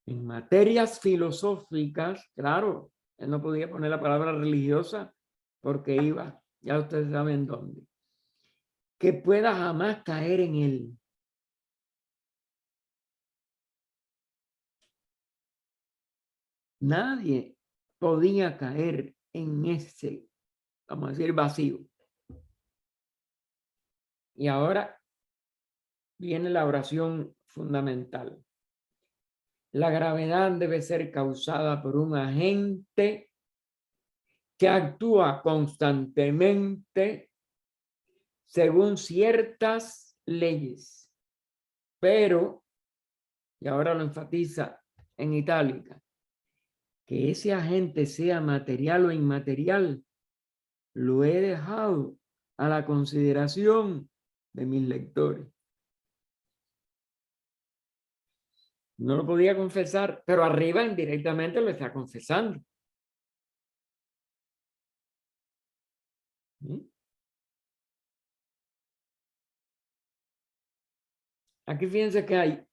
en materias filosóficas. Claro, él no podía poner la palabra religiosa porque iba, ya ustedes saben dónde, que pueda jamás caer en él. Nadie podía caer en ese, vamos a decir, vacío. Y ahora viene la oración fundamental. La gravedad debe ser causada por un agente que actúa constantemente según ciertas leyes, pero, y ahora lo enfatiza en itálica, que ese agente sea material o inmaterial, lo he dejado a la consideración de mis lectores. No lo podía confesar, pero arriba indirectamente lo está confesando. Aquí fíjense que hay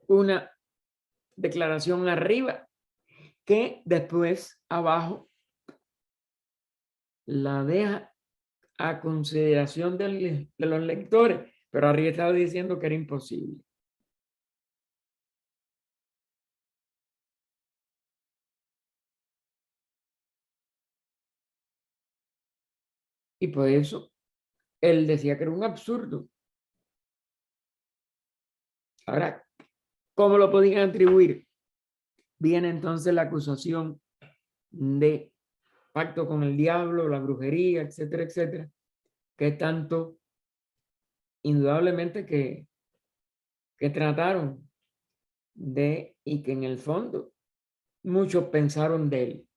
una declaración arriba que después abajo la deja a consideración de los lectores, pero arriba estaba diciendo que era imposible. Y por eso él decía que era un absurdo. Ahora, ¿cómo lo podían atribuir? Viene entonces la acusación de pacto con el diablo, la brujería, etcétera, etcétera, que tanto indudablemente que trataron de, y que en el fondo muchos pensaron de él.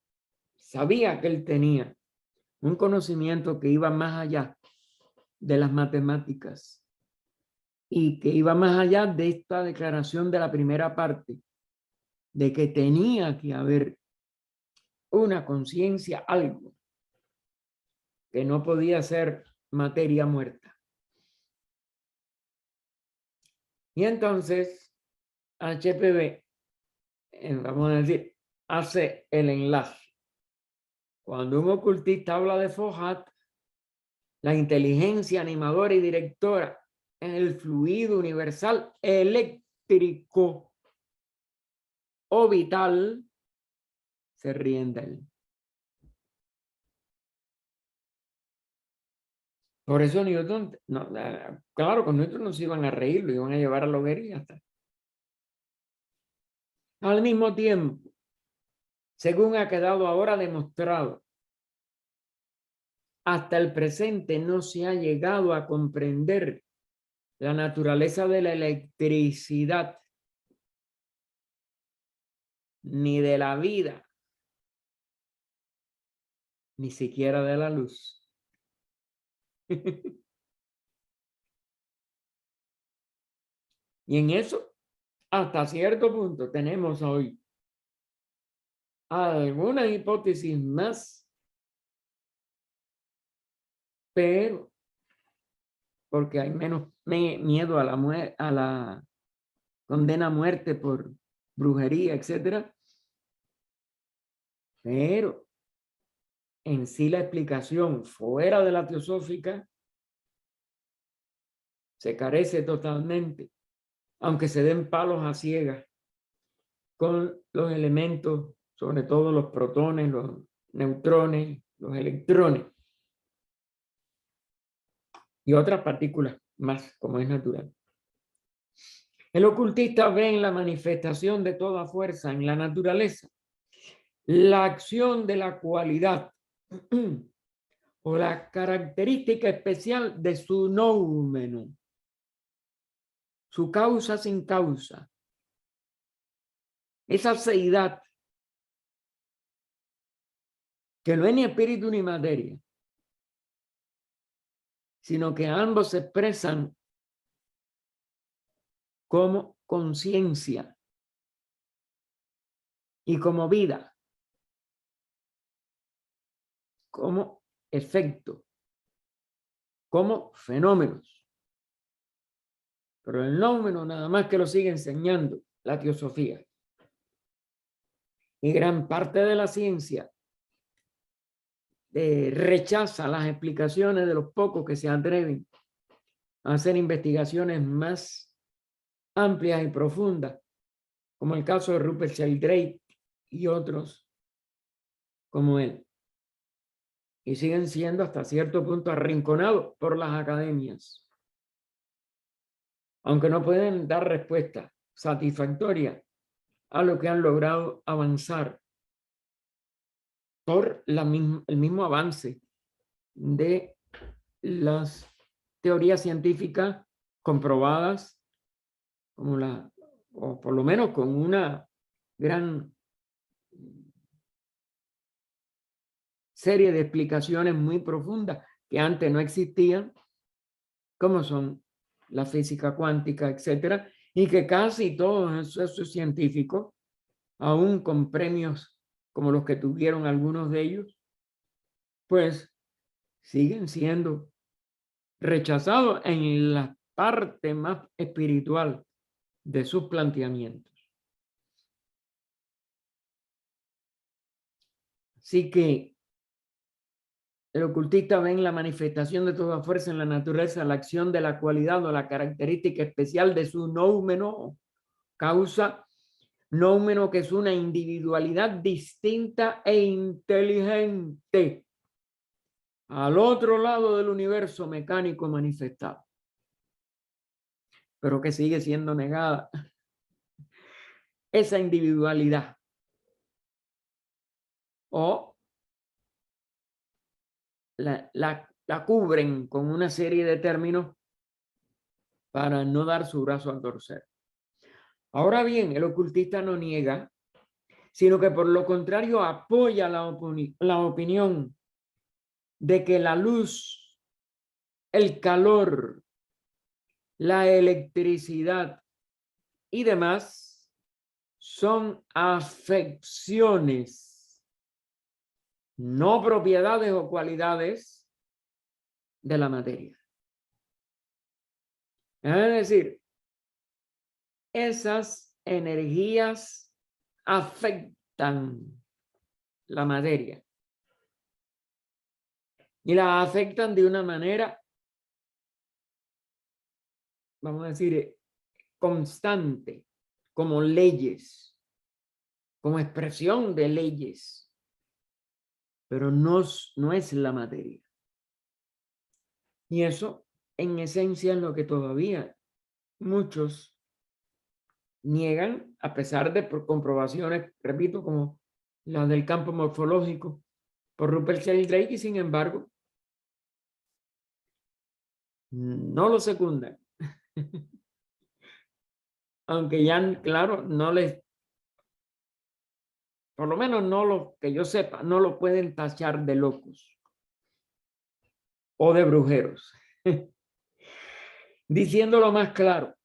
Sabía que él tenía un conocimiento que iba más allá de las matemáticas y que iba más allá de esta declaración de la primera parte, de que tenía que haber una conciencia, algo que no podía ser materia muerta. Y entonces HPV, vamos a decir, hace el enlace. Cuando un ocultista habla de Fohat, la inteligencia animadora y directora en el fluido universal eléctrico o vital, se ríen de él. Por eso Newton, no, claro, con Newton no se iban a reír, lo iban a llevar a la hoguera y ya está. Al mismo tiempo, según ha quedado ahora demostrado, hasta el presente no se ha llegado a comprender la naturaleza de la electricidad ni de la vida, ni siquiera de la luz. Y en eso, hasta cierto punto, tenemos hoy alguna hipótesis más, pero porque hay menos miedo a la condena a muerte por brujería, etcétera. Pero en sí la explicación fuera de la teosófica se carece totalmente, aunque se den palos a ciegas con los elementos, sobre todo los protones, los neutrones, los electrones y otras partículas más, como es natural. El ocultista ve en la manifestación de toda fuerza en la naturaleza la acción de la cualidad o la característica especial de su noumeno, su causa sin causa, esa seidad que no es ni espíritu ni materia, sino que ambos se expresan como conciencia y como vida, como efecto, como fenómenos. Pero el noumeno nada más que lo sigue enseñando la teosofía. Y gran parte de la ciencia rechaza las explicaciones de los pocos que se atreven a hacer investigaciones más amplias y profundas, como el caso de Rupert Sheldrake y otros como él. Y siguen siendo hasta cierto punto arrinconados por las academias, aunque no pueden dar respuesta satisfactoria a lo que han logrado avanzar por el mismo avance de las teorías científicas comprobadas, como o por lo menos con una gran serie de explicaciones muy profundas que antes no existían, como son la física cuántica, etcétera, y que casi todos esos científicos, aún con premios como los que tuvieron algunos de ellos, pues siguen siendo rechazados en la parte más espiritual de sus planteamientos. Así que el ocultista ve en la manifestación de toda fuerza en la naturaleza la acción de la cualidad o la característica especial de su noumeno, causa noumeno, que es una individualidad distinta e inteligente al otro lado del universo mecánico manifestado, pero que sigue siendo negada esa individualidad, o la cubren con una serie de términos para no dar su brazo a torcer. Ahora bien, el ocultista no niega, sino que por lo contrario apoya la opinión de que la luz, el calor, la electricidad y demás son afecciones, no propiedades o cualidades de la materia. Es decir, esas energías afectan la materia y la afectan de una manera, vamos a decir, constante, como leyes, como expresión de leyes, pero no es la materia. Y eso, en esencia, es lo que todavía muchos niegan, a pesar de comprobaciones, repito, como la del campo morfológico por Rupert Sheldrake, y sin embargo, no lo secundan. Aunque ya, claro, no les, por lo menos no lo que yo sepa, no lo pueden tachar de locos o de brujeros. Diciéndolo más claro,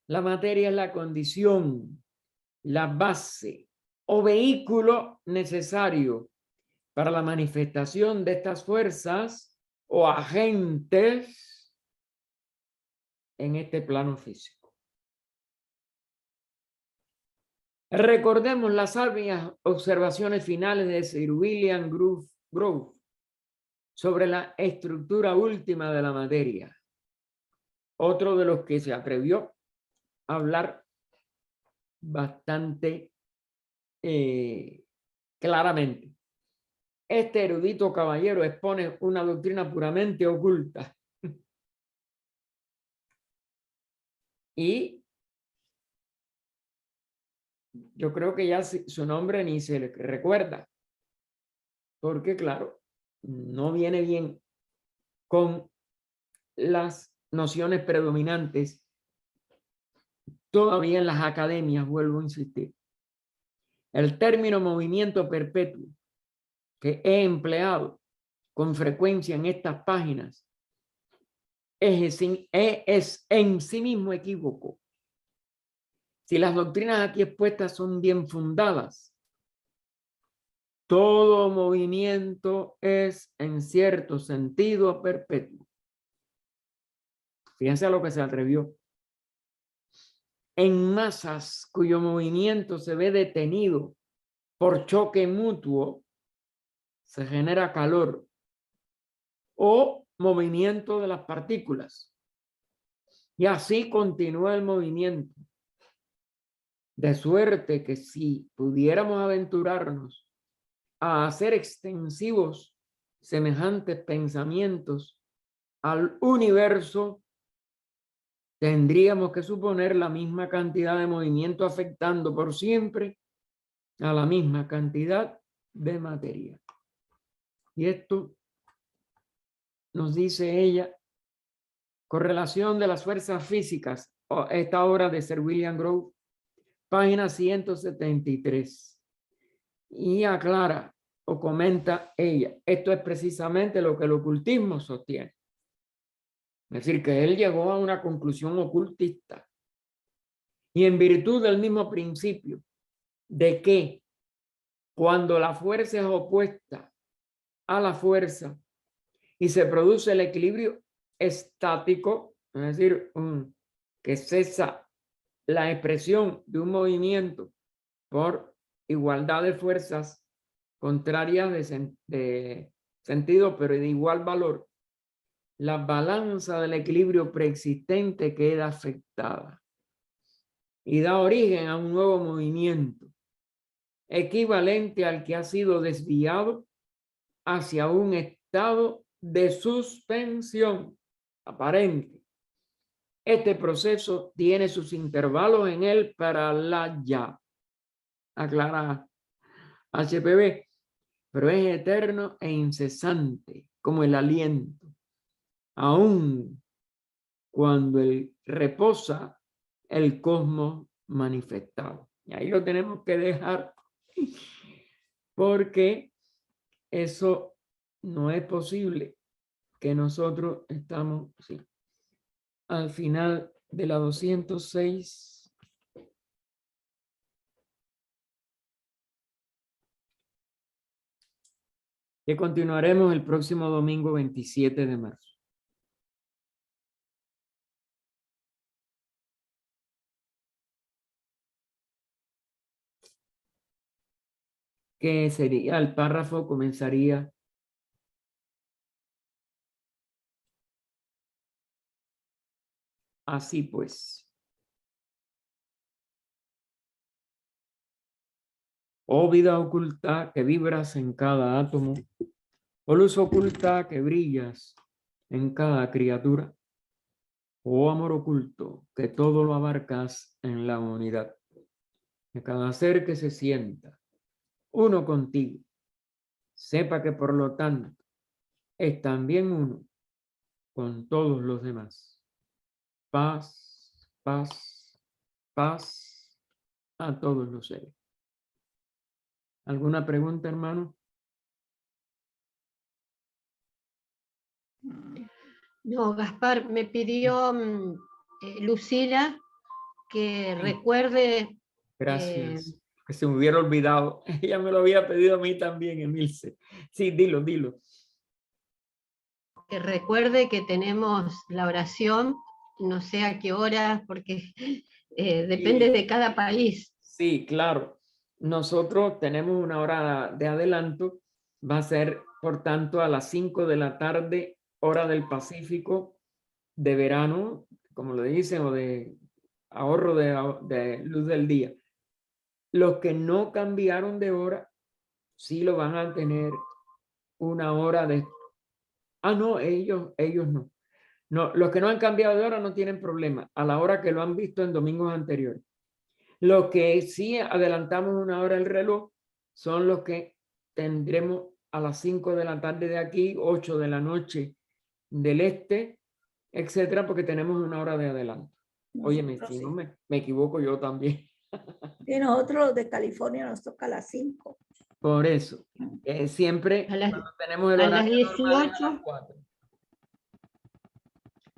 la materia es la condición, la base o vehículo necesario para la manifestación de estas fuerzas o agentes en este plano físico. Recordemos las sabias observaciones finales de Sir William Grove sobre la estructura última de la materia. Otro de los que se atrevió a hablar bastante claramente. Este erudito caballero expone una doctrina puramente oculta y yo creo que ya su nombre ni se le recuerda, porque claro, no viene bien con las nociones predominantes todavía en las academias, vuelvo a insistir. El término movimiento perpetuo que he empleado con frecuencia en estas páginas es en sí mismo equívoco. Si las doctrinas aquí expuestas son bien fundadas, todo movimiento es en cierto sentido perpetuo. Fíjense a lo que se atrevió. En masas cuyo movimiento se ve detenido por choque mutuo, se genera calor o movimiento de las partículas. Y así continúa el movimiento. De suerte que si pudiéramos aventurarnos a hacer extensivos semejantes pensamientos al universo, tendríamos que suponer la misma cantidad de movimiento afectando por siempre a la misma cantidad de materia. Y esto nos dice ella, correlación de las fuerzas físicas, esta obra de Sir William Grove, página 173. Y aclara o comenta ella, esto es precisamente lo que el ocultismo sostiene. Es decir, que él llegó a una conclusión ocultista. Y en virtud del mismo principio de que cuando la fuerza es opuesta a la fuerza y se produce el equilibrio estático, es decir, que cesa la expresión de un movimiento por igualdad de fuerzas contrarias de sentido, pero de igual valor, la balanza del equilibrio preexistente queda afectada y da origen a un nuevo movimiento equivalente al que ha sido desviado hacia un estado de suspensión aparente. Este proceso tiene sus intervalos en el paralaya, aclara HPB, pero es eterno e incesante como el aliento, aun cuando reposa el cosmos manifestado. Y ahí lo tenemos que dejar porque eso no es posible que nosotros estamos sí, al final de la 206. Que continuaremos el próximo domingo 27 de marzo. Que sería, el párrafo comenzaría así pues. Oh vida oculta que vibras en cada átomo, oh luz oculta que brillas en cada criatura, oh amor oculto que todo lo abarcas en la unidad, que cada ser que se sienta uno contigo, sepa que por lo tanto es también uno con todos los demás. Paz, paz, paz a todos los seres. ¿Alguna pregunta, hermano? No, Gaspar, me pidió Lucila que recuerde. Gracias. Que se me hubiera olvidado. Ella me lo había pedido a mí también, Emilce. Sí, dilo, dilo. Que recuerde que tenemos la oración, no sé a qué hora, porque depende de cada país. Sí, claro. Nosotros tenemos una hora de adelanto. Va a ser, por tanto, a las 5 de la tarde, hora del Pacífico, de verano, como lo dicen, o de ahorro de luz del día. Los que no cambiaron de hora, sí lo van a tener una hora de... Ah, no, ellos no. No, los que no han cambiado de hora no tienen problema, a la hora que lo han visto en domingos anteriores. Lo que sí adelantamos una hora el reloj son los que tendremos a las 5 de la tarde de aquí, 8 de la noche del este, etcétera, porque tenemos una hora de adelanto. Óyeme, si no me equivoco yo también. Y nosotros los de California nos toca a las 5. Por eso, siempre A las- cuando tenemos el a las horario normal es a 18. las 4.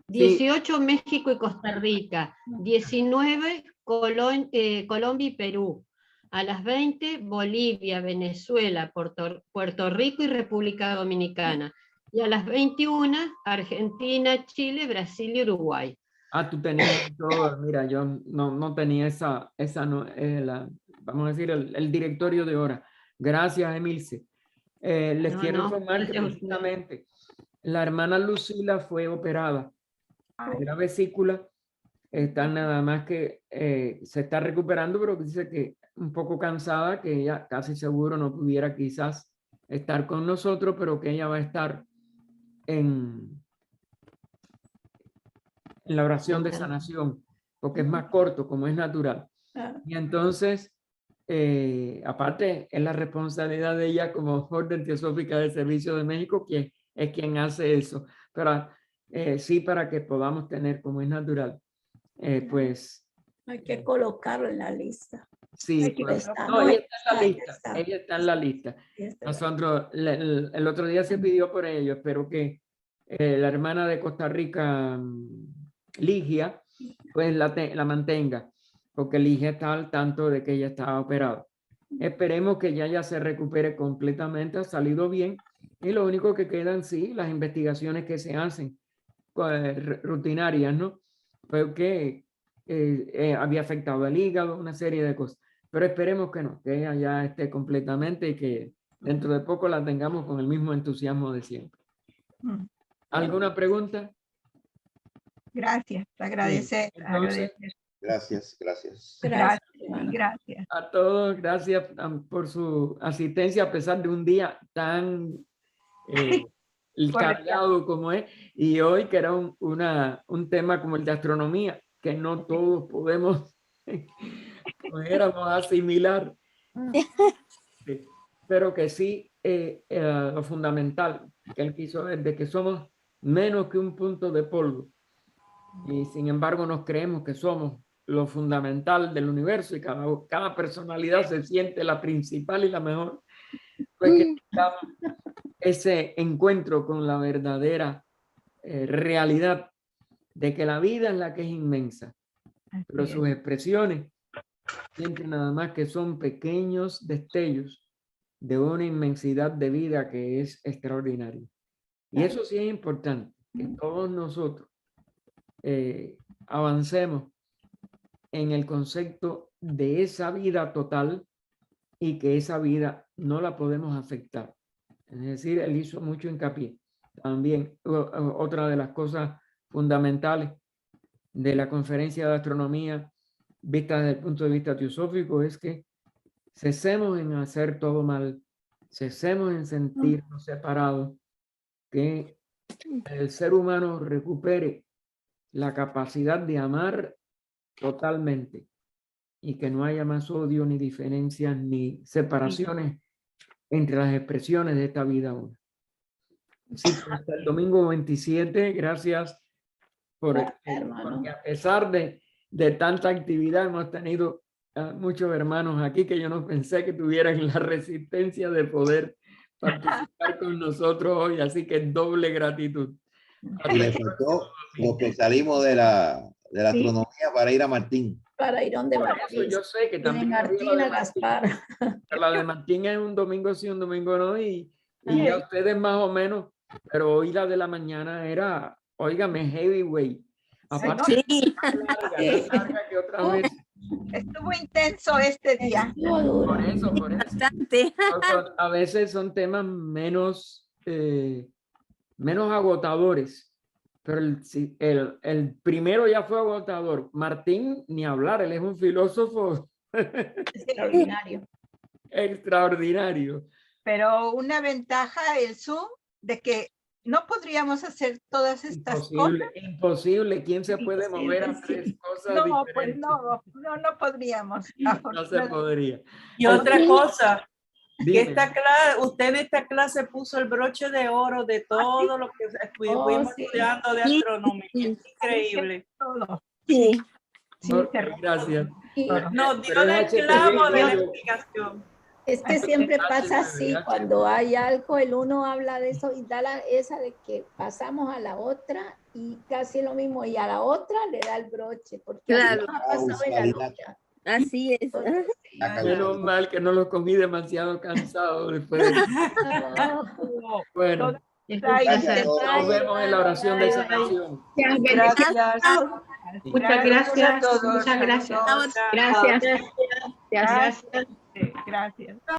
18 México y Costa Rica, 19 Colombia y Perú, a las 20 Bolivia, Venezuela, Puerto Rico y República Dominicana, y a las 21 Argentina, Chile, Brasil y Uruguay. Ah, tú tenías todo, mira, yo no tenía vamos a decir, el directorio de hora. Gracias, Emilce. Les quiero informar que gracias a ustedes. precisamente la hermana Lucila fue operada de la vesícula. Está nada más que se está recuperando, pero dice que un poco cansada, que ella casi seguro no pudiera quizás estar con nosotros, pero que ella va a estar en la oración de sanación, porque es más corto, como es natural. Y entonces, aparte, es la responsabilidad de ella como orden teosófica del Servicio de México, que es quien hace eso. Pero sí, para que podamos tener, como es natural, pues... Hay que colocarlo en la lista. Sí, pues, no, ella está en la lista. Ella está en la lista. Nosotros, el otro día se pidió por ello. Espero que la hermana de Costa Rica, Ligia, pues la mantenga, porque Ligia está al tanto de que ella estaba operada. Esperemos que ya se recupere completamente, ha salido bien, y lo único que quedan, sí, las investigaciones que se hacen, pues, rutinarias, ¿no? Porque había afectado el hígado, una serie de cosas. Pero esperemos que no, que ella ya esté completamente y que dentro de poco la tengamos con el mismo entusiasmo de siempre. ¿Alguna pregunta? Gracias, agradece. Entonces, Gracias. Gracias. a todos, gracias por su asistencia a pesar de un día tan cargado como es, y hoy que era un tema como el de astronomía, que no todos podemos pudiéramos asimilar, sí, pero que sí lo fundamental que él quiso ver, de que somos menos que un punto de polvo, y sin embargo nos creemos que somos lo fundamental del universo, y cada personalidad se siente la principal y la mejor, pues que tengamos ese encuentro con la verdadera realidad de que la vida es la que es inmensa, pero sus expresiones siempre nada más que son pequeños destellos de una inmensidad de vida que es extraordinaria. Y eso sí es importante, que todos nosotros avancemos en el concepto de esa vida total, y que esa vida no la podemos afectar. Es decir, él hizo mucho hincapié. También otra de las cosas fundamentales de la conferencia de astronomía vista desde el punto de vista teosófico es que cesemos en hacer todo mal, cesemos en sentirnos separados, que el ser humano recupere la capacidad de amar totalmente, y que no haya más odio, ni diferencias, ni separaciones entre las expresiones de esta vida una. Así que hasta el domingo 27, gracias porque a pesar de tanta actividad hemos tenido muchos hermanos aquí que yo no pensé que tuvieran la resistencia de poder participar con nosotros hoy, así que doble gratitud. Y le faltó lo que salimos de la astronomía para ir a Martín. Para ir donde Por eso yo sé que también Martina Gaspar. la de Martín es un domingo sí, un domingo no, y ya ustedes más o menos, pero hoy la de la mañana era, óigame, heavyweight. Aparte, más larga que otra vez. Estuvo intenso este día. Por eso. Bastante. A veces son temas menos agotadores, pero el primero ya fue agotador. Martín, ni hablar, él es un filósofo Extraordinario. extraordinario. Pero una ventaja el Zoom de que no podríamos hacer todas estas Imposible, cosas. imposible. ¿Quién se puede mover a Imposible, tres cosas No, pues diferentes? no podríamos. No se afortunadamente. podría. Y otra cosa, que Dime. esta clase, usted en esta clase puso el broche de oro de todo lo que fuimos sí. estudiando de Sí, astronomía. sí. Es increíble. Todo. Sí. Sí, Ok, pero- gracias. Y Nos Pero dio el es HTV, clavo de la yo- explicación. es que siempre pasa así, HTV. cuando hay algo, el uno habla de eso y da esa de que pasamos a la otra y casi lo mismo, y a la otra le da el broche, porque así Claro. nos ha pasado en la Causalidad. lucha. Así es. Entonces, sí, La Menos mal que no lo comí demasiado cansado después de... no. Bueno, Gracias a todos. nos vemos en la oración de sanación. Gracias. Muchas gracias. a todos. Muchas gracias. Saludos. Gracias. Gracias. Gracias.